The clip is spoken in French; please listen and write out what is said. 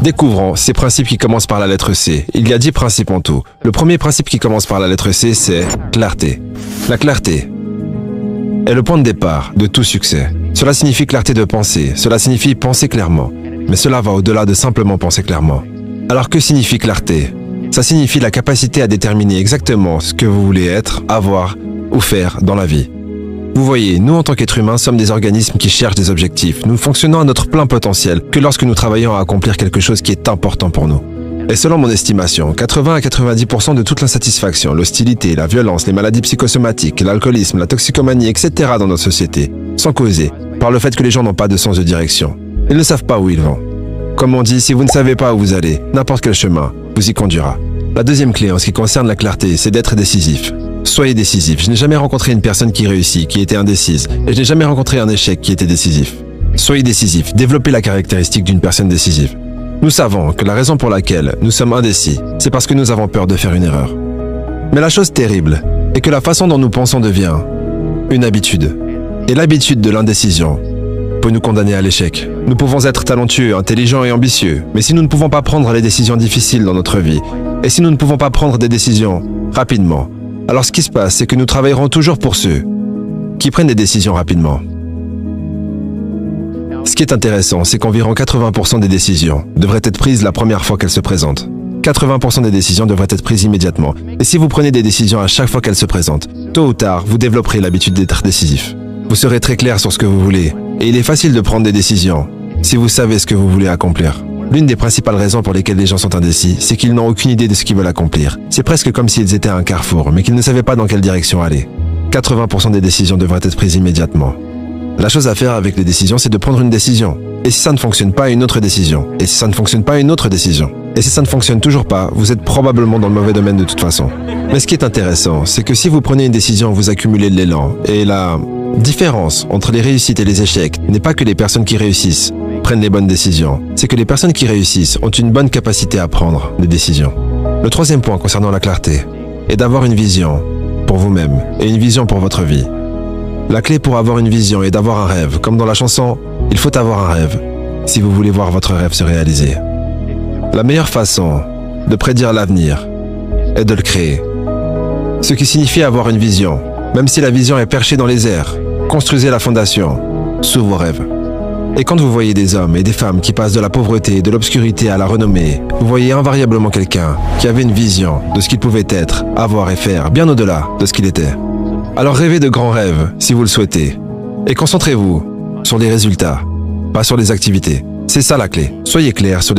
Découvrons ces principes qui commencent par la lettre C. Il y a 10 principes en tout. Le premier principe qui commence par la lettre C, c'est clarté. La clarté est le point de départ de tout succès. Cela signifie clarté de pensée, cela signifie penser clairement. Mais cela va au-delà de simplement penser clairement. Alors que signifie clarté? Ça signifie la capacité à déterminer exactement ce que vous voulez être, avoir ou faire dans la vie. Vous voyez, nous en tant qu'êtres humains sommes des organismes qui cherchent des objectifs. Nous fonctionnons à notre plein potentiel que lorsque nous travaillons à accomplir quelque chose qui est important pour nous. Et selon mon estimation, 80 à 90% de toute l'insatisfaction, l'hostilité, la violence, les maladies psychosomatiques, l'alcoolisme, la toxicomanie, etc. dans notre société sont causées par le fait que les gens n'ont pas de sens de direction. Ils ne savent pas où ils vont. Comme on dit, si vous ne savez pas où vous allez, n'importe quel chemin vous y conduira. La deuxième clé en ce qui concerne la clarté, c'est d'être décisif. Soyez décisif. Je n'ai jamais rencontré une personne qui réussit, qui était indécise, et je n'ai jamais rencontré un échec qui était décisif. Soyez décisif. Développez la caractéristique d'une personne décisive. Nous savons que la raison pour laquelle nous sommes indécis, c'est parce que nous avons peur de faire une erreur. Mais la chose terrible est que la façon dont nous pensons devient une habitude. Et l'habitude de l'indécision peut nous condamner à l'échec. Nous pouvons être talentueux, intelligents et ambitieux, mais si nous ne pouvons pas prendre les décisions difficiles dans notre vie, et si nous ne pouvons pas prendre des décisions rapidement, alors ce qui se passe, c'est que nous travaillerons toujours pour ceux qui prennent des décisions rapidement. Ce qui est intéressant, c'est qu'environ 80% des décisions devraient être prises la première fois qu'elles se présentent. 80% des décisions devraient être prises immédiatement. Et si vous prenez des décisions à chaque fois qu'elles se présentent, tôt ou tard, vous développerez l'habitude d'être décisif. Vous serez très clair sur ce que vous voulez. Et il est facile de prendre des décisions si vous savez ce que vous voulez accomplir. L'une des principales raisons pour lesquelles les gens sont indécis, c'est qu'ils n'ont aucune idée de ce qu'ils veulent accomplir. C'est presque comme s'ils étaient à un carrefour, mais qu'ils ne savaient pas dans quelle direction aller. 80% des décisions devraient être prises immédiatement. La chose à faire avec les décisions, c'est de prendre une décision. Et si ça ne fonctionne pas, une autre décision. Et si ça ne fonctionne pas, une autre décision. Et si ça ne fonctionne toujours pas, vous êtes probablement dans le mauvais domaine de toute façon. Mais ce qui est intéressant, c'est que si vous prenez une décision, vous accumulez de l'élan. Et la différence entre les réussites et les échecs n'est pas que les personnes qui réussissent prennent les bonnes décisions. C'est que les personnes qui réussissent ont une bonne capacité à prendre des décisions. Le troisième point concernant la clarté est d'avoir une vision pour vous-même et une vision pour votre vie. La clé pour avoir une vision est d'avoir un rêve. Comme dans la chanson, il faut avoir un rêve si vous voulez voir votre rêve se réaliser. La meilleure façon de prédire l'avenir est de le créer. Ce qui signifie avoir une vision. Même si la vision est perchée dans les airs, construisez la fondation sous vos rêves. Et quand vous voyez des hommes et des femmes qui passent de la pauvreté et de l'obscurité à la renommée, vous voyez invariablement quelqu'un qui avait une vision de ce qu'il pouvait être, avoir et faire, bien au-delà de ce qu'il était. Alors rêvez de grands rêves si vous le souhaitez. Et concentrez-vous sur les résultats, pas sur les activités. C'est ça la clé. Soyez clair sur les